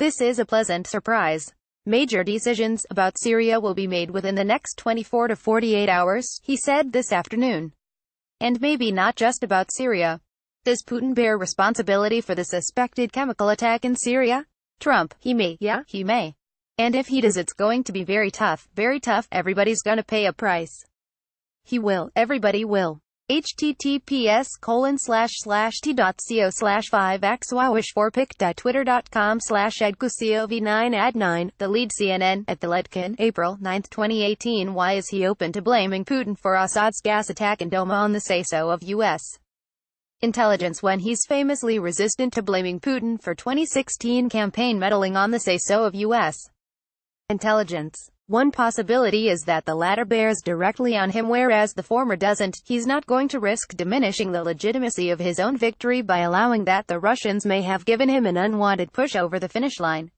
This is a pleasant surprise. Major decisions about Syria will be made within the next 24 to 48 hours, he said this afternoon. And maybe not just about Syria. Does Putin bear responsibility for the suspected chemical attack in Syria? Trump, he may, yeah, he may. And if he does, it's going to be very tough, everybody's gonna pay a price. He will, everybody will. https://t.co/5xwawish4pic.twitter.com/edcusov9ad9, the lead CNN, at the Letkin, April 9, 2018. Why is he open to blaming Putin for Assad's gas attack in Douma on the say-so of U.S. intelligence when he's famously resistant to blaming Putin for 2016 campaign meddling on the say-so of U.S. intelligence? One possibility is that the latter bears directly on him whereas the former doesn't. He's not going to risk diminishing the legitimacy of his own victory by allowing that the Russians may have given him an unwanted push over the finish line.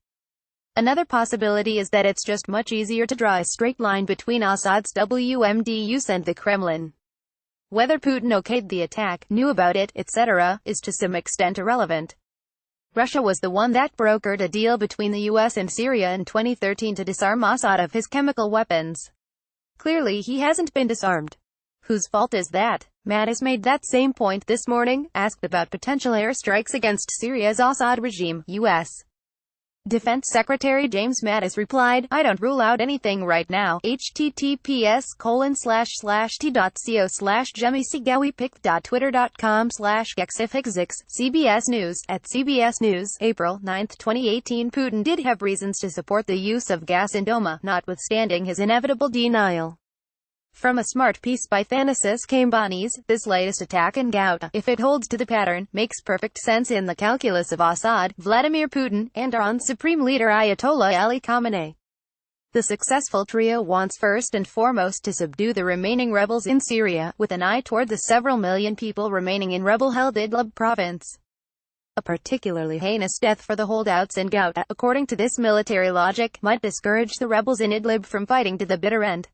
Another possibility is that it's just much easier to draw a straight line between Assad's WMDs and the Kremlin. Whether Putin okayed the attack, knew about it, etc., is to some extent irrelevant. Russia was the one that brokered a deal between the US and Syria in 2013 to disarm Assad of his chemical weapons. Clearly he hasn't been disarmed. Whose fault is that? Mattis made that same point this morning, asked about potential airstrikes against Syria's Assad regime. U.S. Defense Secretary James Mattis replied, "I don't rule out anything right now." https://t.co/jemisigawipic.twitter.com/gexifixix, CBS News. At CBS News, April 9, 2018. Putin did have reasons to support the use of gas in Douma, notwithstanding his inevitable denial. From a smart piece by Thanasis Kambanis, this latest attack in Ghouta, if it holds to the pattern, makes perfect sense in the calculus of Assad, Vladimir Putin, and Iran's supreme leader Ayatollah Ali Khamenei. The successful trio wants first and foremost to subdue the remaining rebels in Syria, with an eye toward the several million people remaining in rebel-held Idlib province. A particularly heinous death for the holdouts in Ghouta, according to this military logic, might discourage the rebels in Idlib from fighting to the bitter end.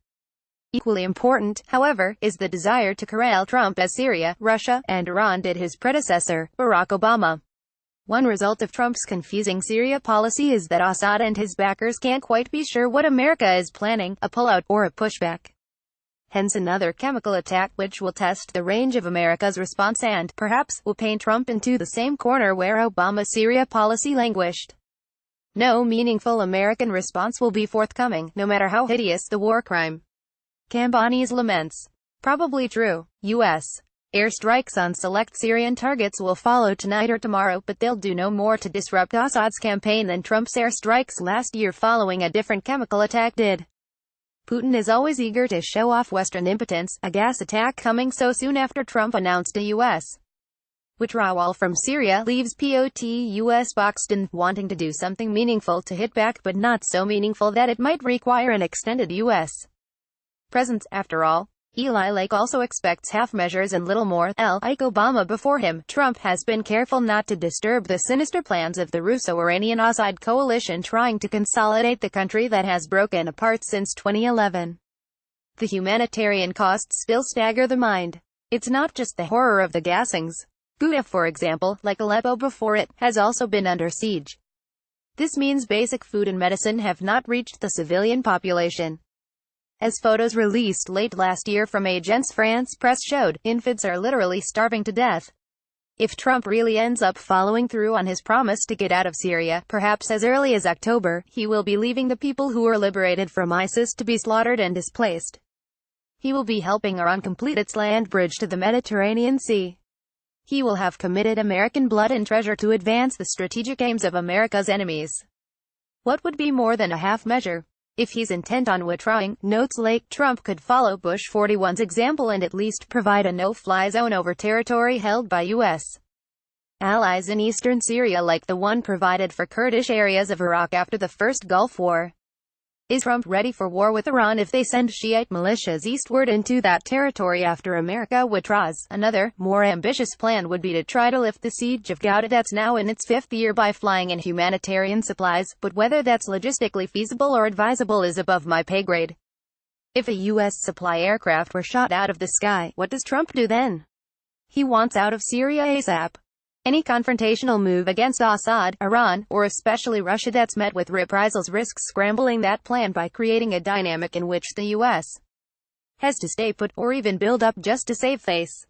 Equally important, however, is the desire to corral Trump as Syria, Russia, and Iran did his predecessor, Barack Obama. One result of Trump's confusing Syria policy is that Assad and his backers can't quite be sure what America is planning, a pullout or a pushback. Hence another chemical attack which will test the range of America's response and, perhaps, will paint Trump into the same corner where Obama's Syria policy languished. No meaningful American response will be forthcoming, no matter how hideous the war crime. Kambanis laments. Probably true. U.S. airstrikes on select Syrian targets will follow tonight or tomorrow, but they'll do no more to disrupt Assad's campaign than Trump's airstrikes last year following a different chemical attack did. Putin is always eager to show off Western impotence, a gas attack coming so soon after Trump announced a U.S. withdrawal from Syria leaves POTUS boxed in, wanting to do something meaningful to hit back but not so meaningful that it might require an extended U.S. presence. After all, Eli Lake also expects half measures and little more. Like Obama before him, Trump has been careful not to disturb the sinister plans of the Russo-Iranian-Assad coalition trying to consolidate the country that has broken apart since 2011. The humanitarian costs still stagger the mind. It's not just the horror of the gassings. Ghouta, for example, like Aleppo before it, has also been under siege. This means basic food and medicine have not reached the civilian population. As photos released late last year from Agence France Presse showed, infants are literally starving to death. If Trump really ends up following through on his promise to get out of Syria, perhaps as early as October, he will be leaving the people who were liberated from ISIS to be slaughtered and displaced. He will be helping Iran complete its land bridge to the Mediterranean Sea. He will have committed American blood and treasure to advance the strategic aims of America's enemies. What would be more than a half measure? If he's intent on withdrawing, notes Lake, Trump could follow Bush 41's example and at least provide a no-fly zone over territory held by U.S. allies in eastern Syria like the one provided for Kurdish areas of Iraq after the First Gulf War. Is Trump ready for war with Iran if they send Shiite militias eastward into that territory after America withdraws? Another, more ambitious plan would be to try to lift the siege of Ghouta that's now in its fifth year by flying in humanitarian supplies, but whether that's logistically feasible or advisable is above my pay grade. If a U.S. supply aircraft were shot out of the sky, what does Trump do then? He wants out of Syria ASAP. Any confrontational move against Assad, Iran, or especially Russia that's met with reprisals risks scrambling that plan by creating a dynamic in which the U.S. has to stay put, or even build up just to save face.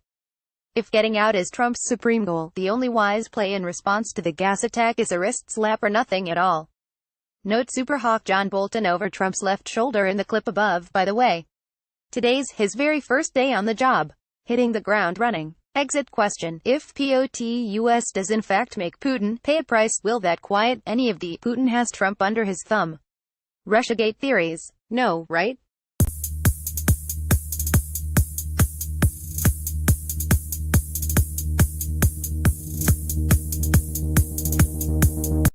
If getting out is Trump's supreme goal, the only wise play in response to the gas attack is a wrist slap or nothing at all. Note Superhawk John Bolton over Trump's left shoulder in the clip above. By the way, today's his very first day on the job. Hitting the ground running. Exit question. If POTUS does in fact make Putin pay a price, will that quiet any of the Putin has Trump under his thumb Russiagate theories? No, right?